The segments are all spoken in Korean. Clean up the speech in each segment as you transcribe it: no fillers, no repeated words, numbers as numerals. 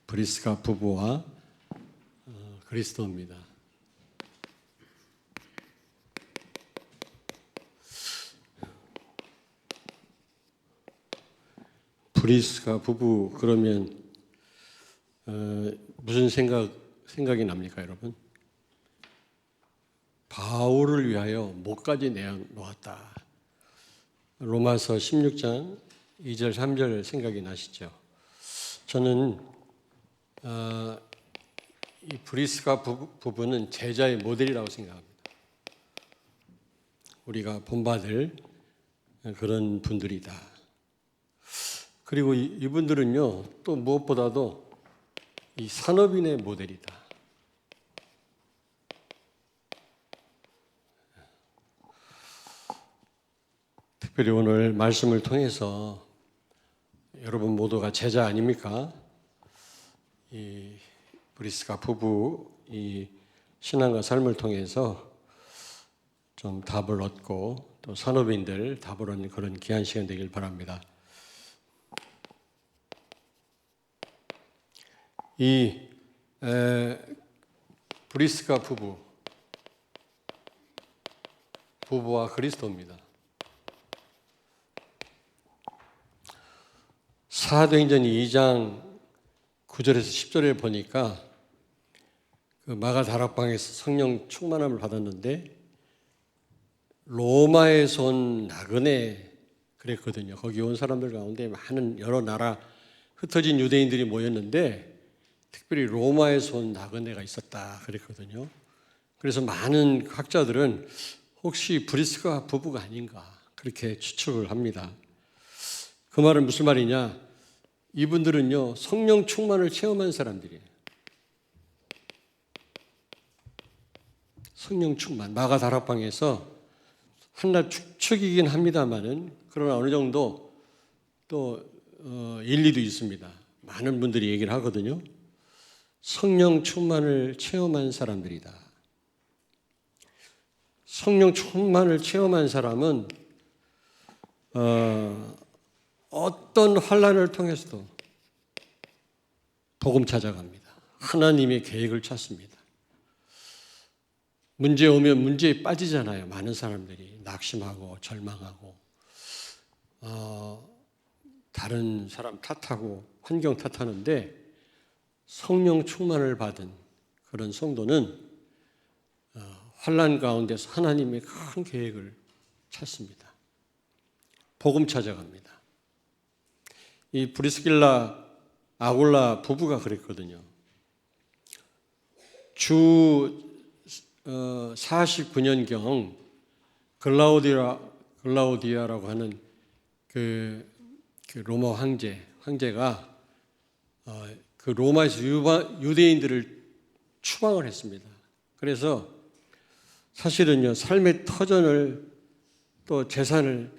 브리스가 부부와 그리스도입니다. 브리스가 부부 그러면 무슨 생각이 납니까, 여러분? 바울을 위하여 목까지 내놓았다. 로마서 16장 2절 3절 생각이 나시죠? 저는 이 브리스가 부부는 제자의 모델이라고 생각합니다. 우리가 본받을 그런 분들이다. 그리고 이분들은요, 또 무엇보다도 이 산업인의 모델이다. 특별히 오늘 말씀을 통해서 여러분 모두가 제자 아닙니까? 이 브리스가 부부 이 신앙과 삶을 통해서 좀 답을 얻고 또 산업인들 답을 얻는 그런 귀한 시간 되길 바랍니다. 이 브리스가 부부와 그리스도입니다. 사도행전 2장 9절에서 10절에 보니까 그 마가 다락방에서 성령 충만함을 받았는데 로마에서 온 나그네 그랬거든요. 거기 온 사람들 가운데 많은 여러 나라 흩어진 유대인들이 모였는데 특별히 로마에서 온 나그네가 있었다 그랬거든요. 그래서 많은 학자들은 혹시 브리스가 부부가 아닌가 그렇게 추측을 합니다. 그 말은 무슨 말이냐? 이분들은요 성령 충만을 체험한 사람들이에요. 성령 충만, 마가 다락방에서 한낱 추측이긴 합니다만은 그러나 어느 정도 또 일리도 있습니다. 많은 분들이 얘기를 하거든요. 성령 충만을 체험한 사람들이다. 성령 충만을 체험한 사람은 어떤 환난을 통해서도 복음 찾아갑니다. 하나님의 계획을 찾습니다. 문제 오면 문제에 빠지잖아요. 많은 사람들이 낙심하고 절망하고 다른 사람 탓하고 환경 탓하는데 성령 충만을 받은 그런 성도는 환난 가운데서 하나님의 큰 계획을 찾습니다. 복음 찾아갑니다. 이 브리스길라 아굴라 부부가 그랬거든요. 주 49년경 글라우디아라고 하는 그 로마 황제가 그 로마에서 유대인들을 추방을 했습니다. 그래서 사실은요 삶의 터전을 또 재산을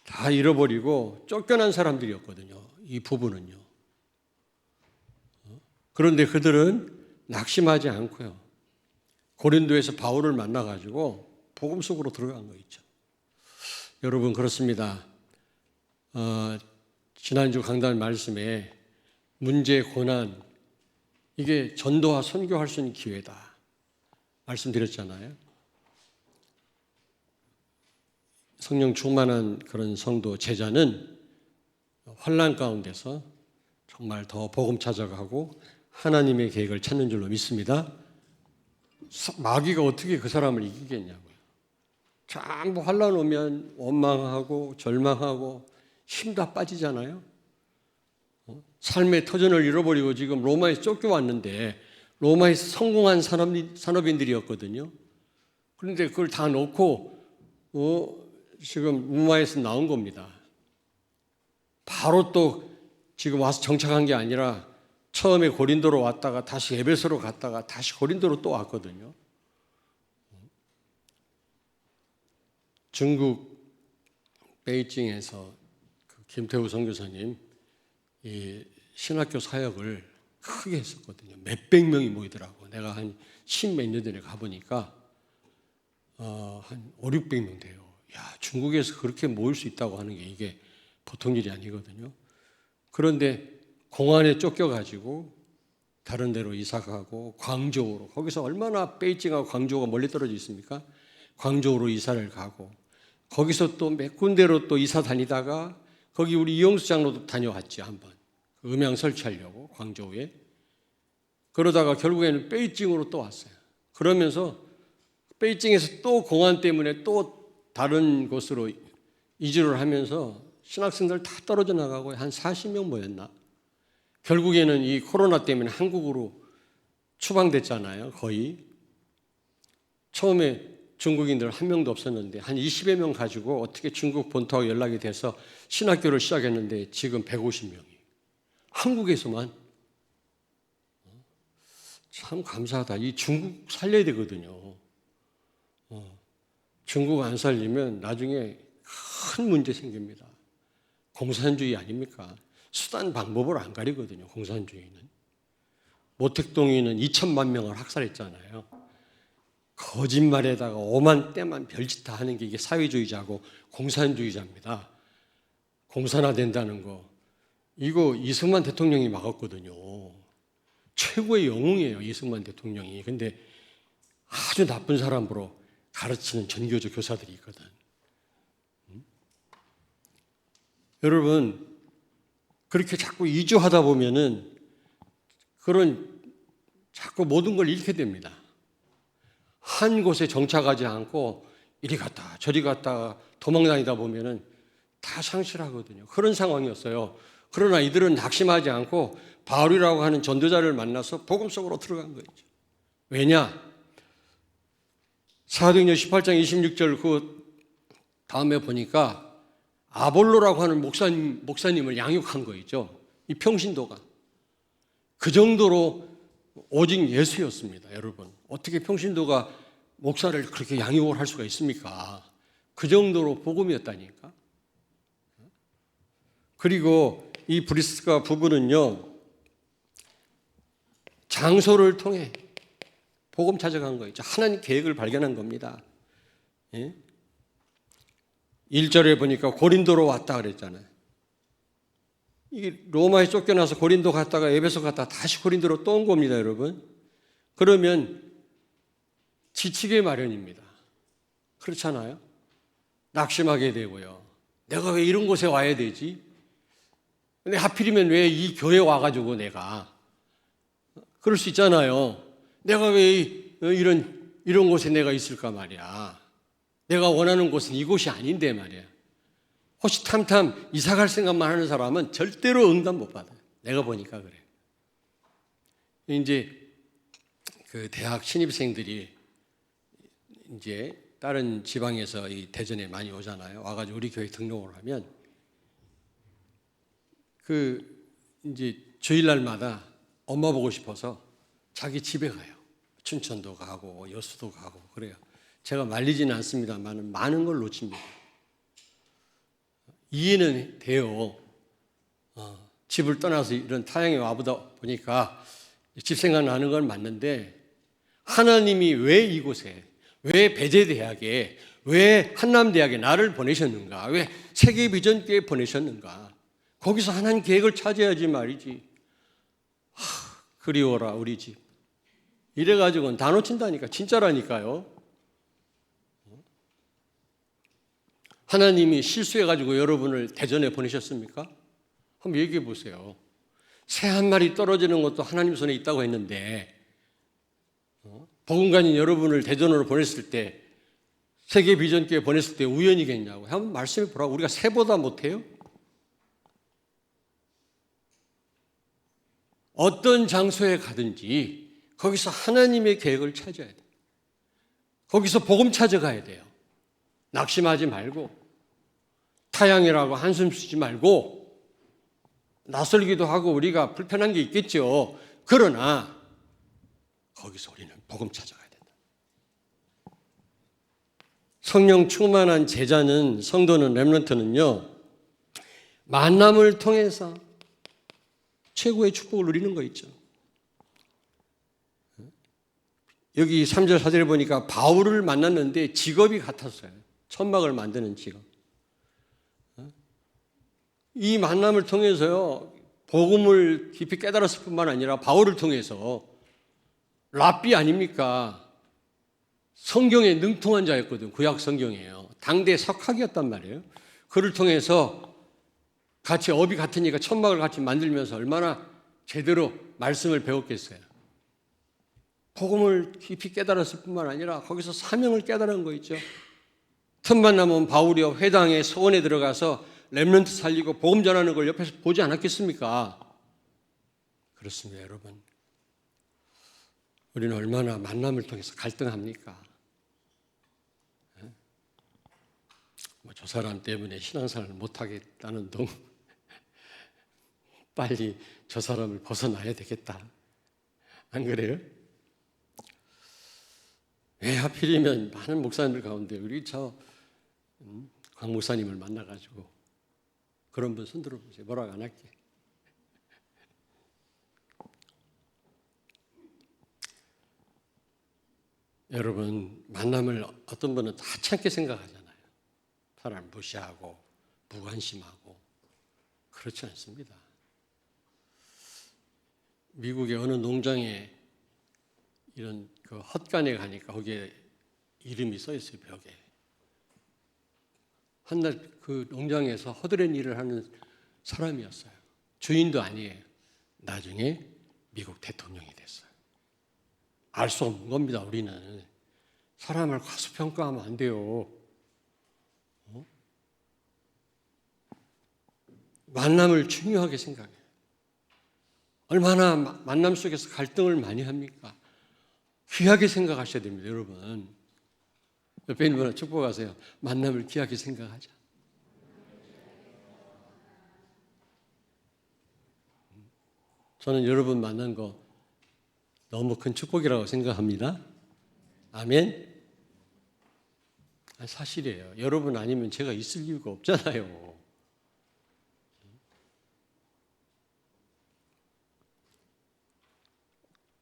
다 잃어버리고 쫓겨난 사람들이었거든요. 이 부부는요. 그런데 그들은 낙심하지 않고요. 고린도에서 바울을 만나가지고 복음 속으로 들어간 거 있죠. 여러분 그렇습니다. 지난주 강단 말씀에 문제, 고난 이게 전도와 선교할 수 있는 기회다 말씀드렸잖아요. 성령 충만한 그런 성도 제자는 환난 가운데서 정말 더 복음 찾아가고 하나님의 계획을 찾는 줄로 믿습니다. 마귀가 어떻게 그 사람을 이기겠냐고요. 전부 환난 오면 원망하고 절망하고 힘 다 빠지잖아요. 삶의 터전을 잃어버리고 지금 로마에서 쫓겨왔는데 로마에서 성공한 산업인들이었거든요. 그런데 그걸 다 놓고 지금 로마에서 나온 겁니다. 바로 또 지금 와서 정착한 게 아니라 처음에 고린도로 왔다가 다시 에베소로 갔다가 다시 고린도로 또 왔거든요. 중국 베이징에서 그 김태우 선교사님 이 신학교 사역을 크게 했었거든요. 몇백 명이 모이더라고. 내가 한 10몇 년 전에 가보니까 한 5, 600명 돼요. 야, 중국에서 그렇게 모일 수 있다고 하는 게 이게 보통 일이 아니거든요. 그런데 공안에 쫓겨가지고 다른 데로 이사가고 광저우로, 거기서 얼마나 베이징하고 광저우가 멀리 떨어져 있습니까? 광저우로 이사를 가고 거기서 또 몇 군데로 또 이사 다니다가 거기 우리 이용수 장로도 다녀왔지 한번, 음향 설치하려고 광저우에. 그러다가 결국에는 베이징으로 또 왔어요. 그러면서 베이징에서 또 공안 때문에 또 다른 곳으로 이주를 하면서 신학생들 다 떨어져 나가고 한 40명 모였나? 결국에는 이 코로나 때문에 한국으로 추방됐잖아요. 거의. 처음에 중국인들 한 명도 없었는데 한 20여 명 가지고 어떻게 중국 본토하고 연락이 돼서 신학교를 시작했는데 지금 150명이. 한국에서만. 참 감사하다. 이 중국 살려야 되거든요. 중국 안 살리면 나중에 큰 문제 생깁니다. 공산주의 아닙니까? 수단 방법을 안 가리거든요. 공산주의는. 모택동이는 2천만 명을 학살했잖아요. 거짓말에다가 오만 때만 별짓 다 하는 게 이게 사회주의자고 공산주의자입니다. 공산화된다는 거. 이거 이승만 대통령이 막았거든요. 최고의 영웅이에요, 이승만 대통령이. 근데 아주 나쁜 사람으로 가르치는 전교조 교사들이 있거든. 여러분, 그렇게 자꾸 이주하다 보면은 그런 자꾸 모든 걸 잃게 됩니다. 한 곳에 정착하지 않고 이리 갔다 저리 갔다 도망다니다 보면은 다 상실하거든요. 그런 상황이었어요. 그러나 이들은 낙심하지 않고 바울이라고 하는 전도자를 만나서 복음 속으로 들어간 거죠. 왜냐? 사도행전 18장 26절 그 다음에 보니까 아볼로라고 하는 목사님을 양육한 거죠. 이 평신도가. 그 정도로 오직 예수였습니다. 여러분. 어떻게 평신도가 목사를 그렇게 양육을 할 수가 있습니까? 그 정도로 복음이었다니까. 그리고 이 브리스가 부부는요, 장소를 통해 복음 찾아간 거 있죠. 하나님 계획을 발견한 겁니다. 예? 1절에 보니까 고린도로 왔다 그랬잖아요. 이게 로마에 쫓겨나서 고린도 갔다가 에베소 갔다가 다시 고린도로 또 온 겁니다, 여러분. 그러면 지치게 마련입니다. 그렇잖아요? 낙심하게 되고요. 내가 왜 이런 곳에 와야 되지? 근데 하필이면 왜 이 교회 와가지고 내가 그럴 수 있잖아요. 내가 왜 이런 곳에 내가 있을까 말이야. 내가 원하는 곳은 이곳이 아닌데 말이야. 호시탐탐 이사 갈 생각만 하는 사람은 절대로 응답 못 받아요. 내가 보니까 그래요. 이제 그 대학 신입생들이 이제 다른 지방에서 이 대전에 많이 오잖아요. 와가지고 우리 교회 등록을 하면 그 이제 주일날마다 엄마 보고 싶어서 자기 집에 가요. 춘천도 가고 여수도 가고 그래요. 제가 말리지는 않습니다만 많은 걸 놓칩니다. 이해는 돼요. 집을 떠나서 이런 타향에 와보다 보니까 집 생각나는 건 맞는데 하나님이 왜 이곳에, 왜 배재대학에, 왜 한남대학에 나를 보내셨는가, 왜 세계비전교회에 보내셨는가, 거기서 하나님 계획을 찾아야지 말이지. 그리워라 우리 집. 이래가지고는 다 놓친다니까. 진짜라니까요. 하나님이 실수해가지고 여러분을 대전에 보내셨습니까? 한번 얘기해 보세요. 새 한 마리 떨어지는 것도 하나님 손에 있다고 했는데 복음가인 여러분을 대전으로 보냈을 때, 세계비전교회 보냈을 때 우연이겠냐고. 한번 말씀해 보라고. 우리가 새보다 못해요? 어떤 장소에 가든지 거기서 하나님의 계획을 찾아야 돼요. 거기서 복음 찾아가야 돼요. 낙심하지 말고, 타향이라고 한숨 쉬지 말고, 낯설기도 하고 우리가 불편한 게 있겠죠. 그러나 거기서 우리는 복음 찾아가야 된다. 성령 충만한 제자는, 성도는, 렘넌트는요, 만남을 통해서 최고의 축복을 누리는 거 있죠. 여기 3절 4절에 보니까 바울을 만났는데 직업이 같았어요. 천막을 만드는 직업. 이 만남을 통해서요, 복음을 깊이 깨달았을 뿐만 아니라 바울을 통해서 랍비 아닙니까? 성경에 능통한 자였거든. 구약 성경이에요. 당대 석학이었단 말이에요. 그를 통해서 같이 업이 같으니까 천막을 같이 만들면서 얼마나 제대로 말씀을 배웠겠어요. 복음을 깊이 깨달았을 뿐만 아니라 거기서 사명을 깨달은 거 있죠. 틈만 나면 바울이요 회당에 서원에 들어가서 렘넌트 살리고 복음 전하는 걸 옆에서 보지 않았겠습니까? 그렇습니다, 여러분. 우리는 얼마나 만남을 통해서 갈등합니까? 저 사람 때문에 신앙생활을 못하겠다는 동 빨리 저 사람을 벗어나야 되겠다. 안 그래요? 왜 하필이면 많은 목사님들 가운데 우리 강 목사님을 만나가지고 그런 분 손들어 보세요. 뭐라고 안 할게. 여러분, 만남을 어떤 분은 하찮게 생각하잖아요. 사람을 무시하고 무관심하고 그렇지 않습니다. 미국의 어느 농장에 이런 그 헛간에 가니까 거기에 이름이 써 있어요, 벽에. 한날 그 농장에서 허드렛 일을 하는 사람이었어요. 주인도 아니에요. 나중에 미국 대통령이 됐어요. 알 수 없는 겁니다, 우리는. 사람을 과소평가하면 안 돼요. 만남을 중요하게 생각해요. 얼마나 만남 속에서 갈등을 많이 합니까? 귀하게 생각하셔야 됩니다, 여러분. 옆에 있는 분을 축복하세요. 만남을 귀하게 생각하자. 저는 여러분 만난 거 너무 큰 축복이라고 생각합니다. 아멘. 사실이에요. 여러분 아니면 제가 있을 이유가 없잖아요.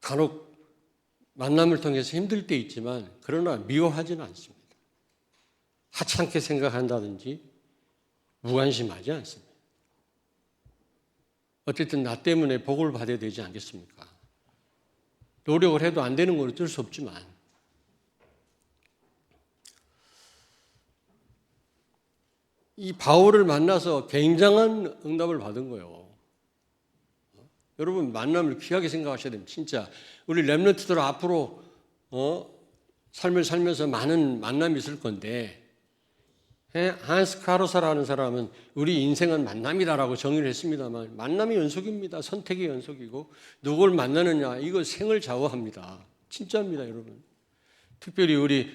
간혹 만남을 통해서 힘들 때 있지만 그러나 미워하지는 않습니다. 하찮게 생각한다든지 무관심하지 않습니다. 어쨌든 나 때문에 복을 받아야 되지 않겠습니까? 노력을 해도 안 되는 건 어쩔 수 없지만 이 바울을 만나서 굉장한 응답을 받은 거예요. 여러분 만남을 귀하게 생각하셔야 됩니다. 진짜 우리 렘넌트들 앞으로 삶을 살면서 많은 만남이 있을 건데 한스 카로사라는 사람은 우리 인생은 만남이다라고 정의를 했습니다만 만남이 연속입니다. 선택의 연속이고 누굴 만나느냐 이거 생을 좌우합니다. 진짜입니다, 여러분. 특별히 우리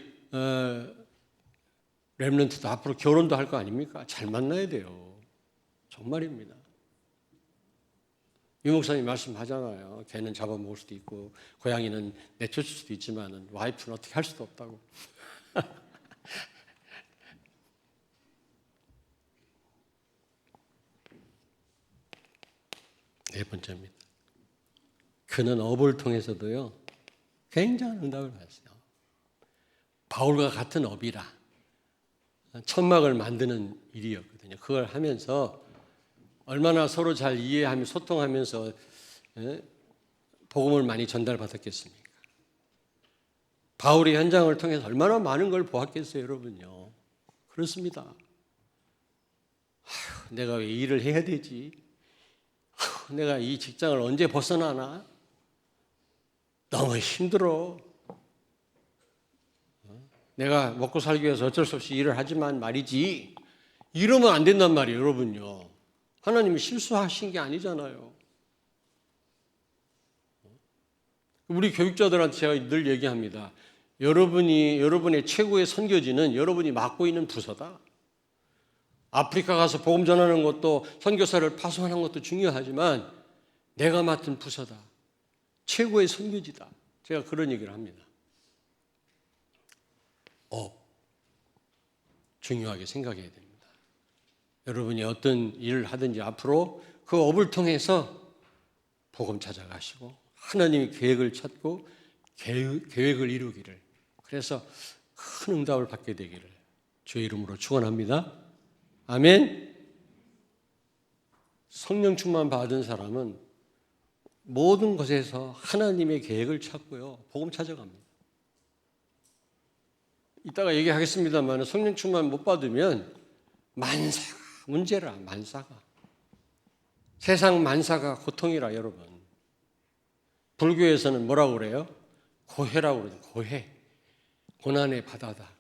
렘넌트도 앞으로 결혼도 할 거 아닙니까? 잘 만나야 돼요. 정말입니다. 유 목사님 말씀하잖아요. 개는 잡아먹을 수도 있고 고양이는 내쫓을 수도 있지만 와이프는 어떻게 할 수도 없다고. 네 번째입니다. 그는 업을 통해서도요. 굉장한 응답을 받았어요. 바울과 같은 업이라 천막을 만드는 일이었거든요. 그걸 하면서 얼마나 서로 잘 이해하며 소통하면서 복음을 많이 전달받았겠습니까? 바울이 현장을 통해서 얼마나 많은 걸 보았겠어요, 여러분요. 그렇습니다. 아휴, 내가 왜 일을 해야 되지? 아휴, 내가 이 직장을 언제 벗어나나? 너무 힘들어. 내가 먹고 살기 위해서 어쩔 수 없이 일을 하지만 말이지. 이러면 안 된단 말이에요, 여러분요. 하나님이 실수하신 게 아니잖아요. 우리 교육자들한테 제가 늘 얘기합니다. 여러분의 최고의 선교지는 여러분이 맡고 있는 부서다. 아프리카 가서 복음 전하는 것도 선교사를 파송하는 것도 중요하지만 내가 맡은 부서다. 최고의 선교지다. 제가 그런 얘기를 합니다. 중요하게 생각해야 됩니다. 여러분이 어떤 일을 하든지 앞으로 그 업을 통해서 복음 찾아가시고 하나님의 계획을 찾고 계획을 이루기를 그래서 큰 응답을 받게 되기를 주의 이름으로 축원합니다. 아멘. 성령 충만 받은 사람은 모든 것에서 하나님의 계획을 찾고요, 복음 찾아갑니다. 이따가 얘기하겠습니다만 성령 충만 못 받으면 만사가 문제라. 만사가 세상 만사가 고통이라. 여러분, 불교에서는 뭐라고 그래요? 고해라고 그러죠. 고해, 고난의 바다다.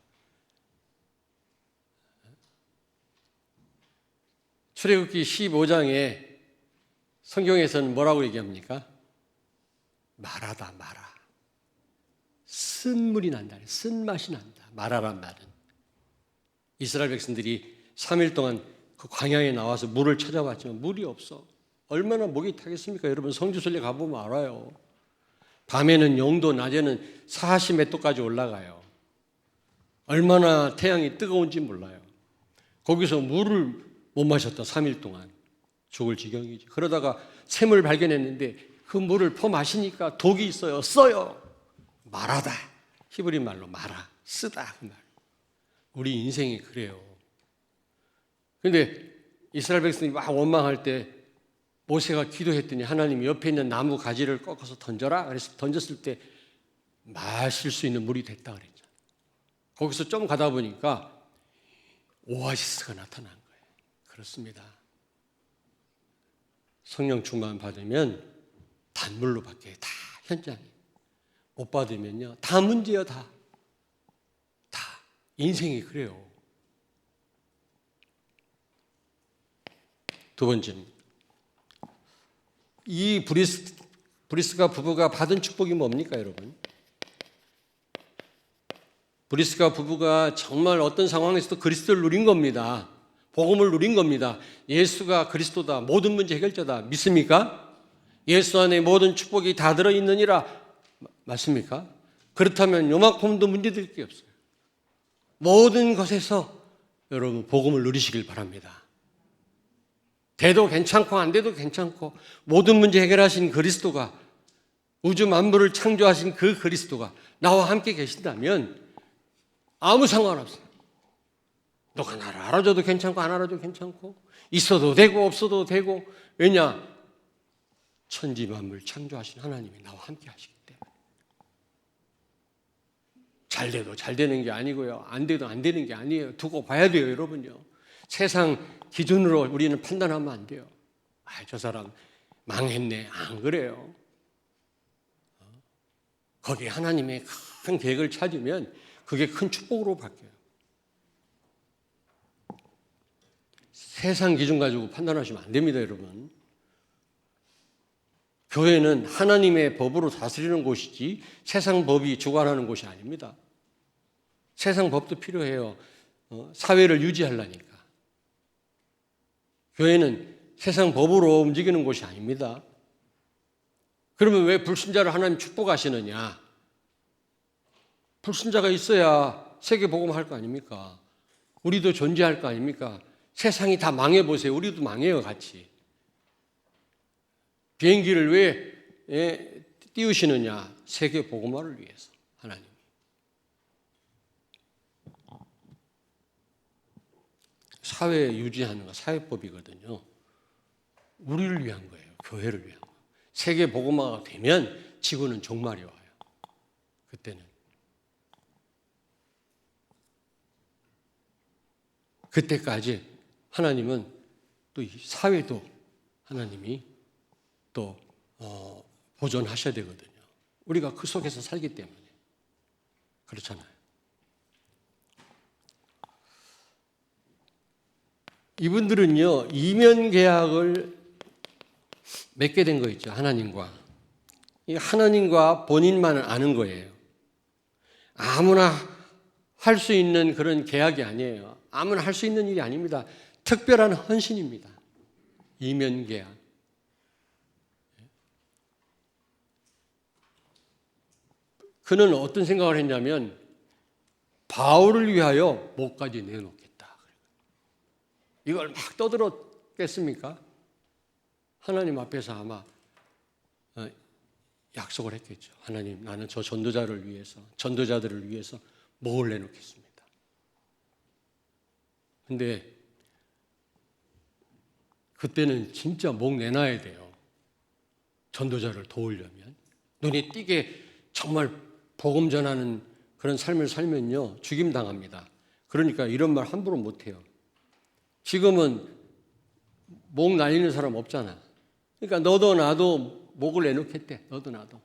출애굽기 15장에 성경에서는 뭐라고 얘기합니까? 마라다. 마라. 쓴물이 난다. 쓴맛이 난다. 마라란 말은 이스라엘 백성들이 3일 동안 그 광야에 나와서 물을 찾아봤지만 물이 없어. 얼마나 목이 타겠습니까? 여러분, 성지순례 가보면 알아요. 밤에는 0도, 낮에는 40몇 도까지 올라가요. 얼마나 태양이 뜨거운지 몰라요. 거기서 물을 못 마셨다. 3일 동안 죽을 지경이지. 그러다가 샘을 발견했는데 그 물을 퍼 마시니까 독이 있어요. 써요. 마라다. 히브리 말로 마라. 쓰다. 그 말. 우리 인생이 그래요. 그런데 이스라엘 백성이 막 원망할 때 모세가 기도했더니 하나님이 옆에 있는 나무 가지를 꺾어서 던져라. 그래서 던졌을 때 마실 수 있는 물이 됐다 그랬죠. 거기서 좀 가다 보니까 오아시스가 나타난 거예요. 그렇습니다. 성령 충만 받으면 단물로 바뀌어요. 다 현장이. 못 받으면요, 다 문제예요. 다 인생이 그래요. 두 번째는 이 브리스가 부부가 받은 축복이 뭡니까, 여러분? 브리스가 부부가 정말 어떤 상황에서도 그리스도를 누린 겁니다. 복음을 누린 겁니다. 예수가 그리스도다. 모든 문제 해결자다. 믿습니까? 예수 안에 모든 축복이 다 들어있느니라. 맞습니까? 그렇다면 요만큼도 문제될 게 없어요. 모든 것에서 여러분 복음을 누리시길 바랍니다. 돼도 괜찮고 안 돼도 괜찮고 모든 문제 해결하신 그리스도가, 우주 만물을 창조하신 그 그리스도가 나와 함께 계신다면 아무 상관없어요. 너가 나를 알아줘도 괜찮고 안 알아줘도 괜찮고 있어도 되고 없어도 되고. 왜냐? 천지 만물 창조하신 하나님이 나와 함께 하시기 때문에. 잘 돼도 잘 되는 게 아니고요, 안 돼도 안 되는 게 아니에요. 두고 봐야 돼요. 여러분요, 세상 기준으로 우리는 판단하면 안 돼요. 저 사람 망했네. 안 그래요. 거기에 하나님의 큰 계획을 찾으면 그게 큰 축복으로 바뀌어요. 세상 기준 가지고 판단하시면 안 됩니다, 여러분. 교회는 하나님의 법으로 다스리는 곳이지 세상 법이 주관하는 곳이 아닙니다. 세상 법도 필요해요. 사회를 유지하려니까. 교회는 세상 법으로 움직이는 곳이 아닙니다. 그러면 왜 불신자를 하나님 축복하시느냐? 불신자가 있어야 세계 복음할 거 아닙니까? 우리도 존재할 거 아닙니까? 세상이 다 망해보세요. 우리도 망해요, 같이. 비행기를 왜 띄우시느냐? 세계 복음화를 위해서, 하나님. 사회 유지하는 거 사회법이거든요. 우리를 위한 거예요. 교회를 위한 거. 세계 복음화가 되면 지구는 종말이 와요. 그때는. 그때까지 하나님은 또 이 사회도 하나님이 또 보존하셔야 되거든요. 우리가 그 속에서 살기 때문에. 그렇잖아요. 이분들은요, 이면 계약을 맺게 된 거 있죠. 하나님과. 이 하나님과 본인만 아는 거예요. 아무나 할 수 있는 그런 계약이 아니에요. 아무나 할 수 있는 일이 아닙니다. 특별한 헌신입니다. 이면 계약. 그는 어떤 생각을 했냐면 바울을 위하여 목까지 내놓겠다. 이걸 막 떠들었겠습니까? 하나님 앞에서 아마 약속을 했겠죠. 하나님, 나는 저 전도자를 위해서, 전도자들을 위해서 목을 내놓겠습니다. 그런데 그때는 진짜 목 내놔야 돼요. 전도자를 도우려면. 눈에 띄게 정말 복음 전하는 그런 삶을 살면요, 죽임 당합니다. 그러니까 이런 말 함부로 못 해요. 지금은 목 날리는 사람 없잖아. 그러니까 너도 나도 목을 내놓겠대. 너도 나도.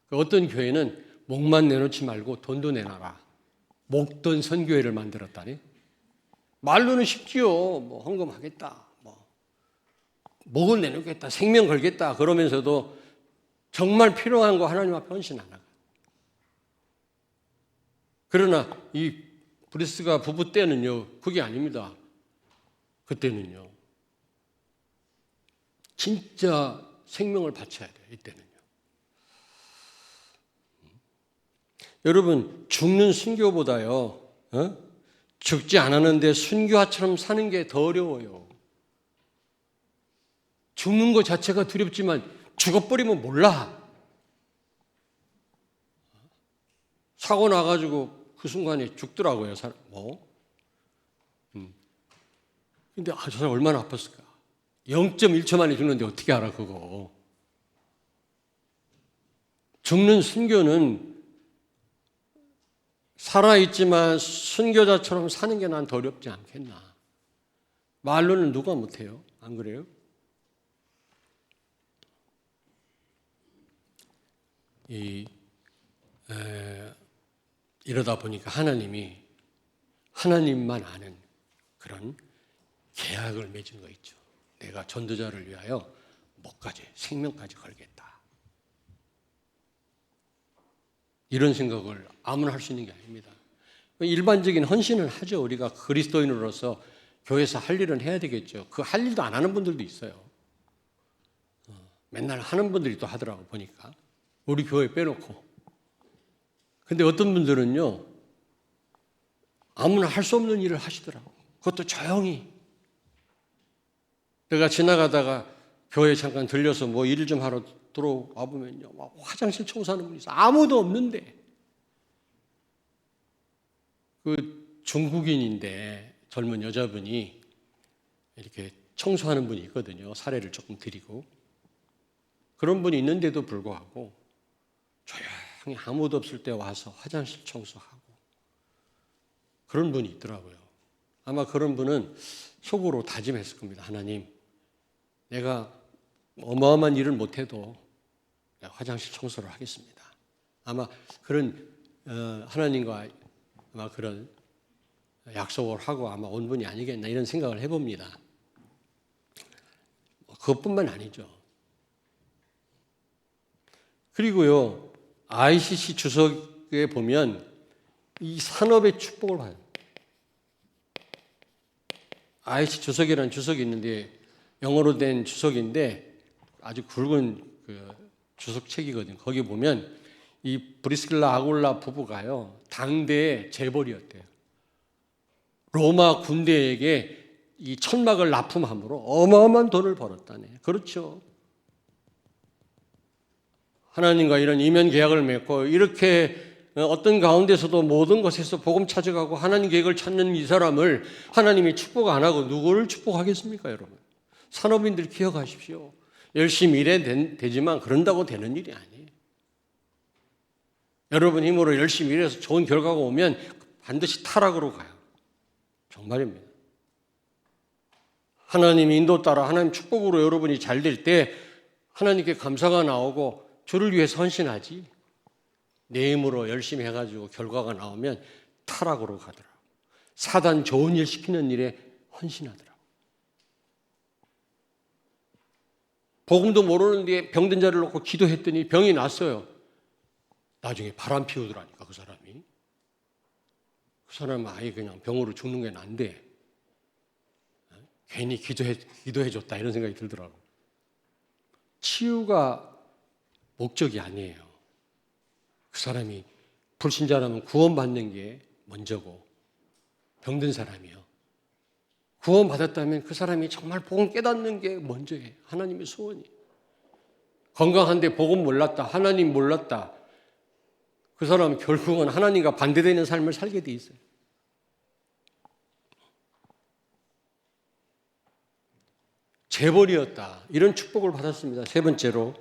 어떤 교회는 목만 내놓지 말고 돈도 내놔라. 목돈 선교회를 만들었다니. 말로는 쉽지요. 뭐 헌금하겠다. 뭐 목을 내놓겠다. 생명 걸겠다. 그러면서도 정말 필요한 거 하나님 앞에 헌신 안 하고. 그러나 이 브리스가 부부 때는요, 그게 아닙니다. 그때는요, 진짜 생명을 바쳐야 돼요. 이때는요. 여러분, 죽는 순교보다요, 죽지 않았는데 순교하처럼 사는 게 더 어려워요. 죽는 것 자체가 두렵지만 죽어버리면 몰라. 사고 나가지고 그 순간에 죽더라고요. 근데 저 사람 얼마나 아팠을까? 0.1초 만에 죽는데 어떻게 알아 그거? 죽는 순교는 살아있지만 순교자처럼 사는 게 난 더 어렵지 않겠나. 말로는 누가 못해요. 안 그래요? 이러다 보니까 하나님만 아는 그런 계약을 맺은 거 있죠. 내가 전도자를 위하여 목까지, 생명까지 걸겠다. 이런 생각을 아무나 할 수 있는 게 아닙니다. 일반적인 헌신을 하죠. 우리가 그리스도인으로서 교회에서 할 일은 해야 되겠죠. 그 할 일도 안 하는 분들도 있어요. 맨날 하는 분들이 또 하더라고 보니까. 우리 교회 빼놓고. 근데 어떤 분들은요, 아무나 할 수 없는 일을 하시더라고. 그것도 조용히. 내가 지나가다가 교회 잠깐 들려서 뭐 일 좀 하러 들어와 보면요, 막 화장실 청소하는 분이 있어. 아무도 없는데. 그 중국인인데 젊은 여자분이 이렇게 청소하는 분이 있거든요. 사례를 조금 드리고. 그런 분이 있는데도 불구하고 조용히 아무도 없을 때 와서 화장실 청소하고 그런 분이 있더라고요. 아마 그런 분은 속으로 다짐했을 겁니다. 하나님, 내가 어마어마한 일을 못해도 화장실 청소를 하겠습니다. 아마 그런 하나님과 아마 그런 약속을 하고 아마 온 분이 아니겠나 이런 생각을 해봅니다. 그것뿐만 아니죠. 그리고요, ICC 주석에 보면 이 산업의 축복을 봐요. ICC 주석이라는 주석이 있는데 영어로 된 주석인데 아주 굵은 그 주석책이거든요. 거기 보면 이 브리스길라 아굴라 부부가요, 당대의 재벌이었대요. 로마 군대에게 이 천막을 납품함으로 어마어마한 돈을 벌었다네. 그렇죠. 하나님과 이런 이면 계약을 맺고 이렇게 어떤 가운데서도 모든 것에서 복음 찾아가고 하나님 계획을 찾는 이 사람을 하나님이 축복 안 하고 누구를 축복하겠습니까, 여러분? 산업인들 기억하십시오. 열심히 일해야 되지만 그런다고 되는 일이 아니에요. 여러분 힘으로 열심히 일해서 좋은 결과가 오면 반드시 타락으로 가요. 정말입니다. 하나님 인도 따라 하나님 축복으로 여러분이 잘 될 때 하나님께 감사가 나오고 주를 위해서 헌신하지, 내 힘으로 열심히 해가지고 결과가 나오면 타락으로 가더라고요. 사단 좋은 일 시키는 일에 헌신하더라고요. 복음도 모르는데 병든 자를 놓고 기도했더니 병이 났어요. 나중에 바람 피우더라니까 그 사람이. 그 사람은 아예 그냥 병으로 죽는 게 난데 괜히 기도해줬다 이런 생각이 들더라고요. 치유가 목적이 아니에요. 그 사람이 불신자라면 구원받는 게 먼저고, 병든 사람이요, 구원받았다면 그 사람이 정말 복음 깨닫는 게 먼저예요. 하나님의 소원이에요. 건강한데 복음 몰랐다, 하나님 몰랐다, 그 사람은 결국은 하나님과 반대되는 삶을 살게 돼 있어요. 재벌이었다. 이런 축복을 받았습니다. 세 번째로,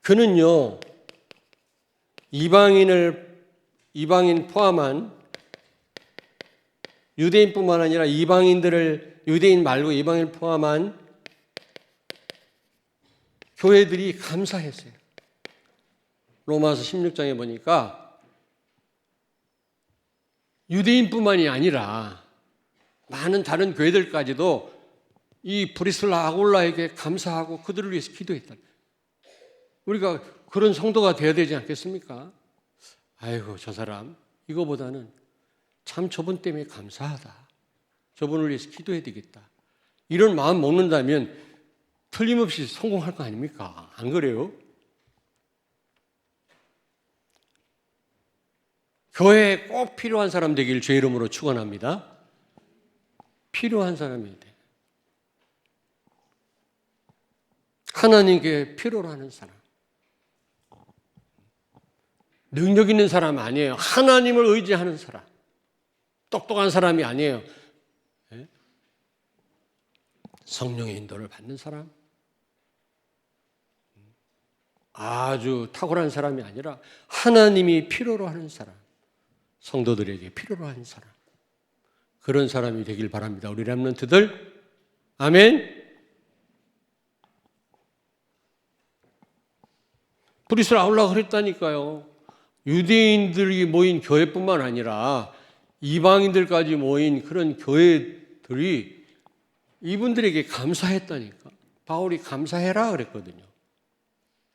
그는요, 이방인 포함한 유대인뿐만 아니라 유대인 말고 이방인 포함한 교회들이 감사했어요. 로마서 16장에 보니까 유대인뿐만이 아니라 많은 다른 교회들까지도 이 브리슬라 아굴라에게 감사하고 그들을 위해서 기도했다. 우리가 그런 성도가 되어야 되지 않겠습니까? 아이고, 저 사람 이거보다는 참 저분 때문에 감사하다. 저분을 위해서 기도해야 되겠다. 이런 마음 먹는다면 틀림없이 성공할 거 아닙니까? 안 그래요? 교회에 꼭 필요한 사람 되길 주의 이름으로 축원합니다. 필요한 사람이 돼. 하나님께 필요로 하는 사람. 능력 있는 사람 아니에요. 하나님을 의지하는 사람. 똑똑한 사람이 아니에요. 성령의 인도를 받는 사람. 아주 탁월한 사람이 아니라 하나님이 필요로 하는 사람. 성도들에게 필요로 하는 사람. 그런 사람이 되길 바랍니다. 우리 렘넌트들. 아멘. 브리스를 아울라 그랬다니까요. 유대인들이 모인 교회뿐만 아니라 이방인들까지 모인 그런 교회들이 이분들에게 감사했다니까. 바울이 감사해라 그랬거든요.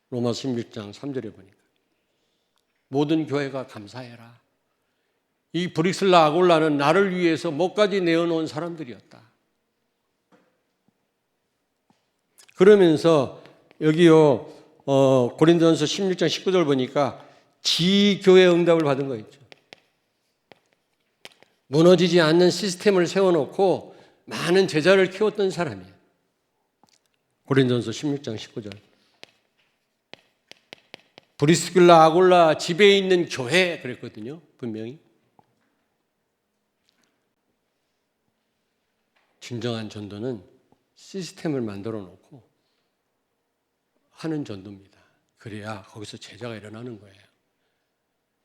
로마서 16장 3절에 보니까 모든 교회가 감사해라. 이 브리슬라 아굴라는 나를 위해서 목까지 내어놓은 사람들이었다. 그러면서 여기요 고린도전서 16장 19절 보니까 지교회 응답을 받은 거 있죠. 무너지지 않는 시스템을 세워놓고 많은 제자를 키웠던 사람이에요. 고린도전서 16장 19절. 브리스길라 아굴라 집에 있는 교회 그랬거든요. 분명히. 진정한 전도는 시스템을 만들어 놓고 하는 전도입니다. 그래야 거기서 제자가 일어나는 거예요.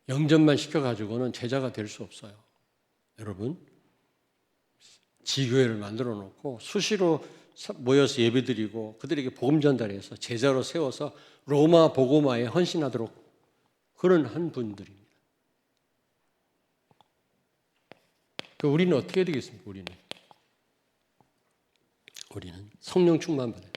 영접만 시켜가지고는 제자가 될 수 없어요. 여러분, 지교회를 만들어 놓고 수시로 모여서 예배드리고 그들에게 복음 전달해서 제자로 세워서 로마 복음화에 헌신하도록 그런 한 분들입니다. 우리는 어떻게 해야 되겠습니까? 우리는 성령 충만 받아요.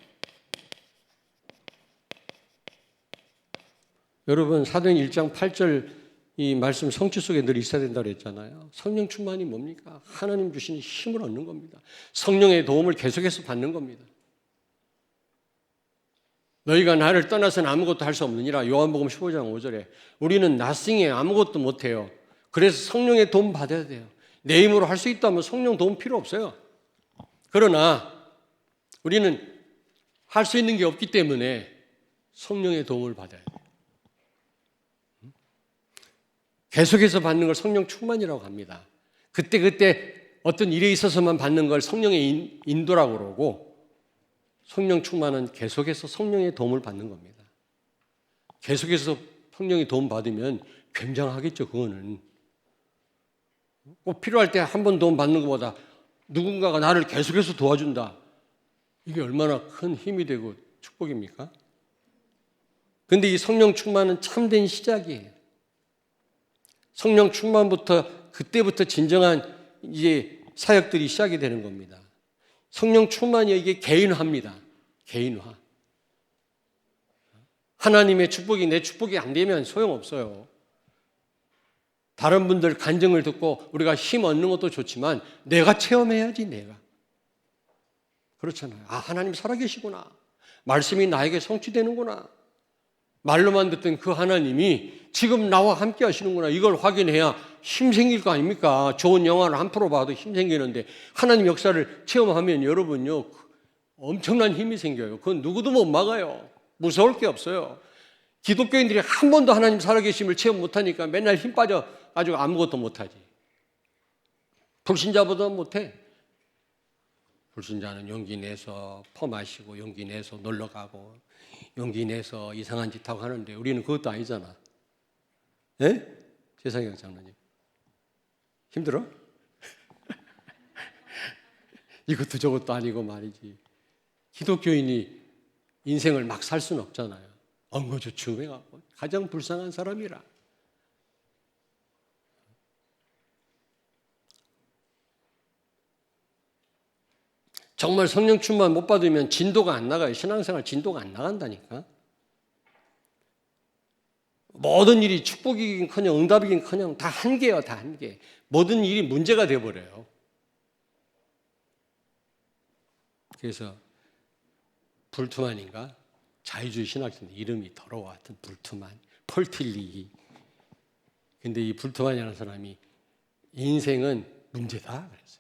여러분, 사도행 1장 8절 이 말씀 성취 속에 늘 있어야 된다고 했잖아요. 성령 충만이 뭡니까? 하나님 주시는 힘을 얻는 겁니다. 성령의 도움을 계속해서 받는 겁니다. 너희가 나를 떠나서는 아무것도 할 수 없느니라. 요한복음 15장 5절에 우리는 nothing에 아무것도 못해요. 그래서 성령의 도움 받아야 돼요. 내 힘으로 할 수 있다면 성령 도움 필요 없어요. 그러나 우리는 할 수 있는 게 없기 때문에 성령의 도움을 받아야 돼요. 계속해서 받는 걸 성령 충만이라고 합니다. 그때 어떤 일에 있어서만 받는 걸 성령의 인도라고 그러고 성령 충만은 계속해서 성령의 도움을 받는 겁니다. 계속해서 성령의 도움 받으면 굉장하겠죠. 그거는 꼭 필요할 때 한 번 도움 받는 것보다 누군가가 나를 계속해서 도와준다. 이게 얼마나 큰 힘이 되고 축복입니까? 그런데 이 성령 충만은 참된 시작이에요. 성령 충만부터 그때부터 진정한 이제 사역들이 시작이 되는 겁니다. 성령 충만이 이게 개인화입니다. 개인화. 하나님의 축복이 내 축복이 안 되면 소용없어요. 다른 분들 간증을 듣고 우리가 힘 얻는 것도 좋지만 내가 체험해야지 내가. 그렇잖아요. 아, 하나님 살아계시구나. 말씀이 나에게 성취되는구나. 말로만 듣던 그 하나님이 지금 나와 함께 하시는구나. 이걸 확인해야 힘 생길 거 아닙니까? 좋은 영화를 한 프로 봐도 힘 생기는데 하나님 역사를 체험하면 여러분요 엄청난 힘이 생겨요. 그건 누구도 못 막아요. 무서울 게 없어요. 기독교인들이 한 번도 하나님 살아계심을 체험 못하니까 맨날 힘 빠져 가지고 아무것도 못하지. 불신자보다 못해. 불순자는 용기 내서 퍼마시고 용기 내서 놀러 가고 용기 내서 이상한 짓 하고 하는데 우리는 그것도 아니잖아. 예? 최상혁 장로님. 힘들어? 이것도 저것도 아니고 말이지. 기독교인이 인생을 막 살 수는 없잖아요. 엉거주춤해갖고 가장 불쌍한 사람이라. 정말 성령 충만 못 받으면 진도가 안 나가요. 신앙생활 진도가 안 나간다니까. 모든 일이 축복이긴커녕 응답이긴커녕 다 한계예요. 다 한계. 모든 일이 문제가 돼버려요. 그래서 불투만인가? 자유주의 신학자인데 이름이 더러워 하여튼 불투만, 폴틸리. 근데 이 불투만이라는 사람이 인생은 문제다 그랬어요.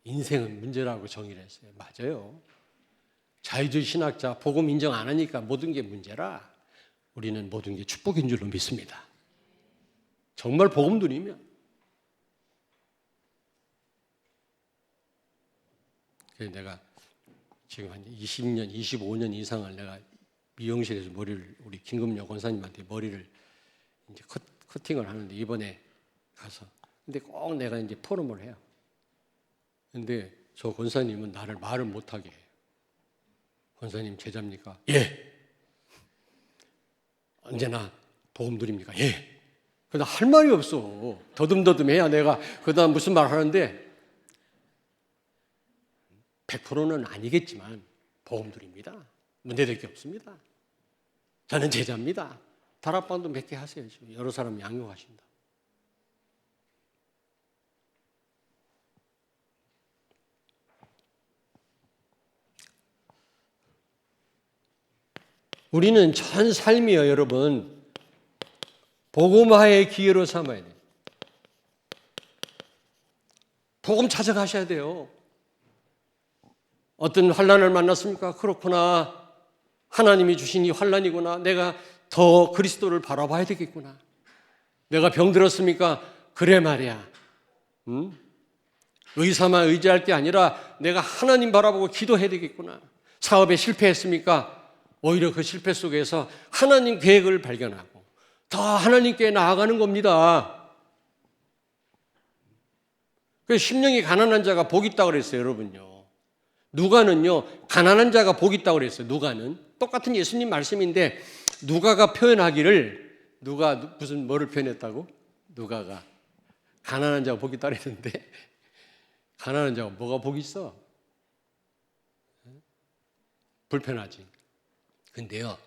인생은 문제라고 정의를 했어요. 맞아요. 자유주의 신학자 복음 인정 안 하니까 모든 게 문제라. 우리는 모든 게 축복인 줄로 믿습니다. 정말 복음 누리면. 그래서 내가 지금 한 20년, 25년 이상을 내가 미용실에서 머리를 우리 김금영 권사님한테 머리를 이제 커팅을 하는데 이번에 가서 근데 꼭 내가 이제 포럼을 해요. 근데 저 권사님은 나를 말을 못하게 해요. 권사님 제자입니까? 예. 언제나 복음 드립니까? 예. 그러다 할 말이 없어. 더듬더듬해야 내가 그다음 무슨 말 하는데 100%는 아니겠지만 복음 드립니다. 문제될 게 없습니다. 저는 제자입니다. 다락방도 몇 개 하세요. 지금 여러 사람 양육하신다. 우리는 전 삶이요, 여러분. 복음화의 기회로 삼아야 돼요. 복음 찾아가셔야 돼요. 어떤 환난을 만났습니까? 그렇구나. 하나님이 주신 이 환난이구나. 내가 더 그리스도를 바라봐야 되겠구나. 내가 병들었습니까? 그래 말이야. 의사만 의지할 게 아니라 내가 하나님 바라보고 기도해야 되겠구나. 사업에 실패했습니까? 오히려 그 실패 속에서 하나님 계획을 발견하고 더 하나님께 나아가는 겁니다. 그래서 심령이 가난한 자가 복이 있다고 그랬어요, 여러분요. 누가는요, 가난한 자가 복이 있다고 그랬어요, 누가는. 똑같은 예수님 말씀인데, 누가가 표현하기를, 누가 무슨 뭐를 표현했다고? 누가가. 가난한 자가 복이 있다고 그랬는데, 가난한 자가 뭐가 복이 있어? 불편하지. 근데요,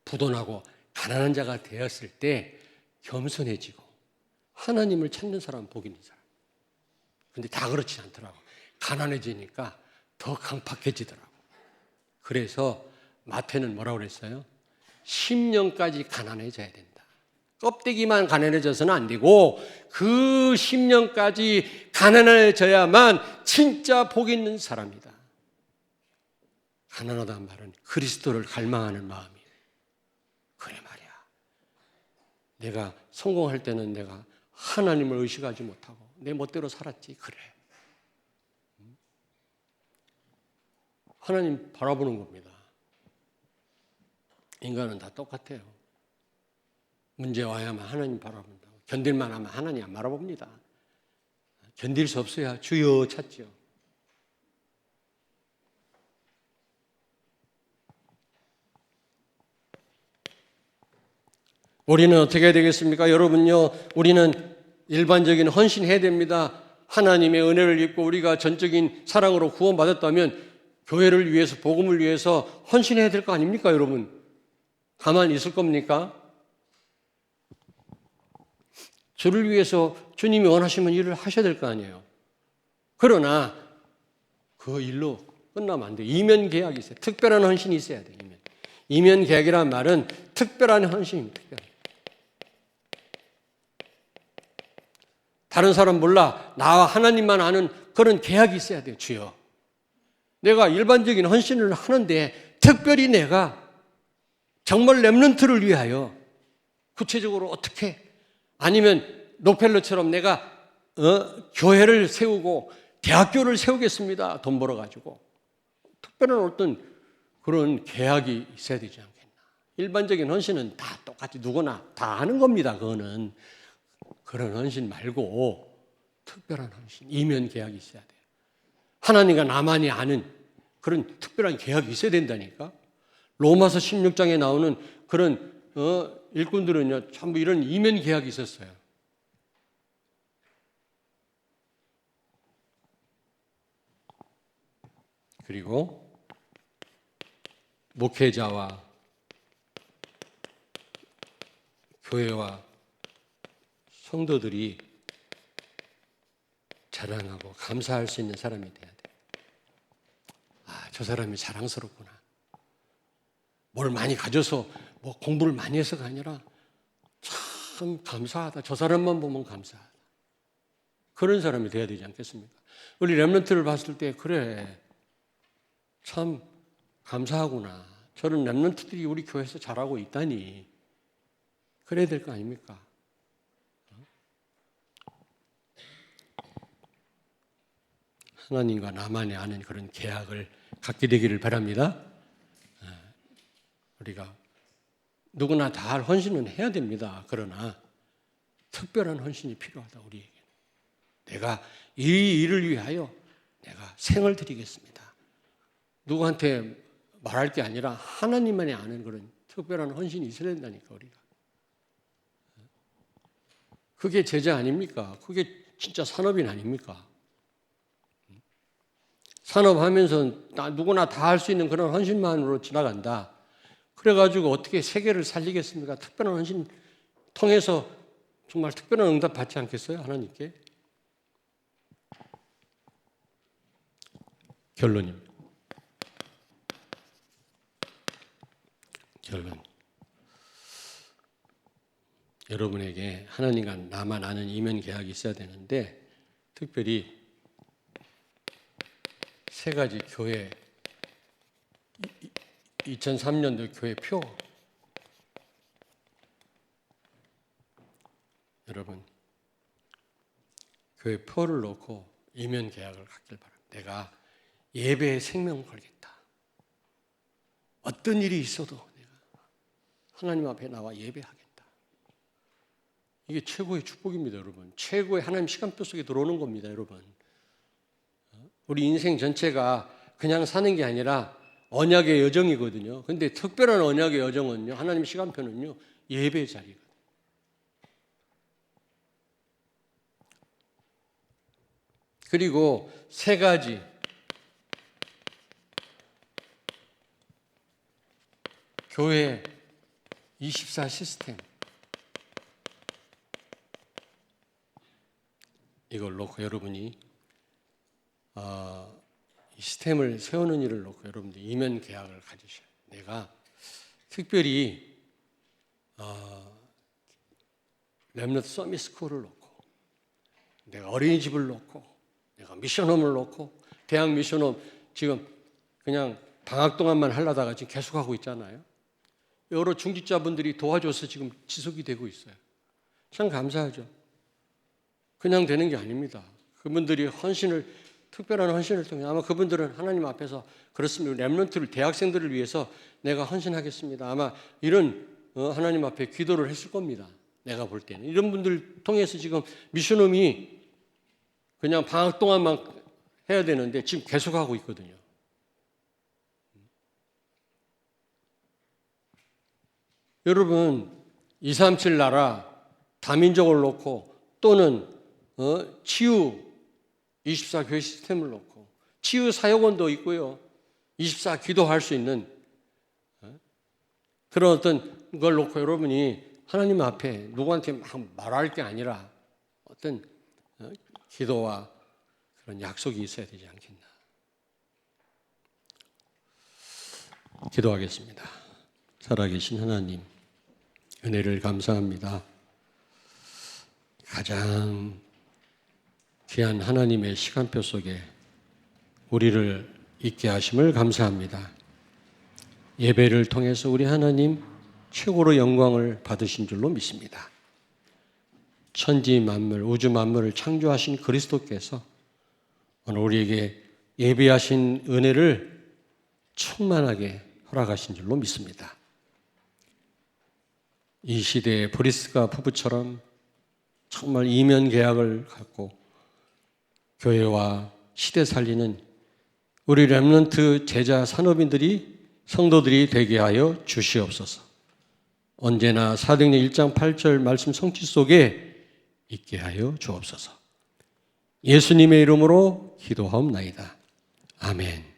부도나고 가난한 자가 되었을 때 겸손해지고 하나님을 찾는 사람은 복이 있는 사람. 근데 다 그렇지 않더라고. 가난해지니까 더 강팍해지더라고. 그래서 마태는 뭐라고 그랬어요? 10년까지 가난해져야 된다. 껍데기만 가난해져서는 안 되고 그 10년까지 가난해져야만 진짜 복 있는 사람이다. 가난하다는 말은 그리스도를 갈망하는 마음이에요. 그래 말이야. 내가 성공할 때는 내가 하나님을 의식하지 못하고 내 멋대로 살았지. 그래. 하나님 바라보는 겁니다. 인간은 다 똑같아요. 문제 와야만 하나님 바라본다고. 견딜만 하면 하나님 안 바라봅니다. 견딜 수 없어야 주여 찾죠. 우리는 어떻게 해야 되겠습니까? 여러분요, 우리는 일반적인 헌신해야 됩니다. 하나님의 은혜를 입고 우리가 전적인 사랑으로 구원받았다면 교회를 위해서, 복음을 위해서 헌신해야 될 거 아닙니까, 여러분? 가만히 있을 겁니까? 주를 위해서 주님이 원하시면 일을 하셔야 될 거 아니에요. 그러나 그 일로 끝나면 안 돼요. 이면 계약이 있어요. 특별한 헌신이 있어야 돼요. 이면 계약이라는 말은 특별한 헌신입니다. 다른 사람 몰라. 나와 하나님만 아는 그런 계약이 있어야 돼요. 주여, 내가 일반적인 헌신을 하는데 특별히 내가 정말 렘넌트를 위하여 구체적으로 어떻게, 아니면 록펠러처럼 내가 교회를 세우고 대학교를 세우겠습니다. 돈 벌어가지고. 특별한 어떤 그런 계약이 있어야 되지 않겠나. 일반적인 헌신은 다 똑같이 누구나 다 하는 겁니다. 그거는. 그런 헌신 말고 특별한 헌신, 이면 계약이 있어야 돼요. 하나님과 나만이 아는 그런 특별한 계약이 있어야 된다니까. 로마서 16장에 나오는 그런 일꾼들은요, 전부 이런 이면 계약이 있었어요. 그리고 목회자와 교회와 성도들이 자랑하고 감사할 수 있는 사람이 돼야 돼. 아, 저 사람이 자랑스럽구나. 뭘 많이 가져서 뭐 공부를 많이 해서가 아니라 참 감사하다. 저 사람만 보면 감사하다. 그런 사람이 돼야 되지 않겠습니까? 우리 렘넌트를 봤을 때 그래, 참 감사하구나. 저런 렘넌트들이 우리 교회에서 잘하고 있다니. 그래야 될 거 아닙니까? 하나님과 나만이 아는 그런 계약을 갖게 되기를 바랍니다. 우리가 누구나 다 할 헌신은 해야 됩니다. 그러나 특별한 헌신이 필요하다, 우리에게. 내가 이 일을 위하여 내가 생을 드리겠습니다. 누구한테 말할 게 아니라 하나님만이 아는 그런 특별한 헌신이 있어야 된다니까, 우리가. 그게 제자 아닙니까? 그게 진짜 산업인 아닙니까? 산업하면서 누구나 다 할 수 있는 그런 헌신만으로 지나간다. 그래가지고 어떻게 세계를 살리겠습니까? 특별한 헌신 통해서 정말 특별한 응답 받지 않겠어요? 하나님께? 결론. 여러분에게 하나님과 나만 아는 이면 계약이 있어야 되는데, 특별히 세 가지 교회, 2003년도 교회 표. 여러분, 교회 표를 놓고 이면 계약을 갖길 바랍니다. 내가 예배에 생명 걸겠다. 어떤 일이 있어도 내가 하나님 앞에 나와 예배하겠다. 이게 최고의 축복입니다, 여러분. 최고의 하나님 시간표 속에 들어오는 겁니다, 여러분. 우리 인생 전체가 그냥 사는 게 아니라 언약의 여정이거든요. 근데 특별한 언약의 여정은요, 하나님 시간표는요, 예배 자리거든요. 그리고 세 가지 교회 24 시스템, 이걸 놓고 여러분이 이 시스템을 세우는 일을 놓고 여러분들이 이면 계약을 가지셔야 돼요. 내가 특별히 렘넌트 서밋 스쿨을 놓고, 내가 어린이집을 놓고, 내가 미션홈을 놓고, 대학 미션홈 지금 그냥 방학 동안만 하려다가 지금 계속하고 있잖아요. 여러 중직자분들이 도와줘서 지금 지속이 되고 있어요. 참 감사하죠. 그냥 되는 게 아닙니다. 그분들이 특별한 헌신을 통해, 아마 그분들은 하나님 앞에서 그렇습니다. 렘넌트를, 대학생들을 위해서 내가 헌신하겠습니다. 아마 이런 하나님 앞에 기도를 했을 겁니다. 내가 볼 때는. 이런 분들 통해서 지금 미션홈이 그냥 방학 동안만 해야 되는데 지금 계속하고 있거든요. 여러분, 237 나라 다민족을 놓고, 또는 치유 24 교회 시스템을 놓고, 치유 사역원도 있고요, 24 기도할 수 있는 그런 어떤 걸 놓고 여러분이 하나님 앞에 누구한테 막 말할 게 아니라 어떤 기도와 그런 약속이 있어야 되지 않겠나. 기도하겠습니다. 살아계신 하나님, 은혜를 감사합니다. 가장 귀한 하나님의 시간표 속에 우리를 있게 하심을 감사합니다. 예배를 통해서 우리 하나님 최고로 영광을 받으신 줄로 믿습니다. 천지 만물, 우주 만물을 창조하신 그리스도께서 오늘 우리에게 예비하신 은혜를 충만하게 허락하신 줄로 믿습니다. 이 시대의 브리스가 부부처럼 정말 이면 계약을 갖고 교회와 시대 살리는 우리 렘넌트 제자 산업인들이 성도들이 되게 하여 주시옵소서. 언제나 사도행전 1장 8절 말씀 성취 속에 있게 하여 주옵소서. 예수님의 이름으로 기도하옵나이다. 아멘.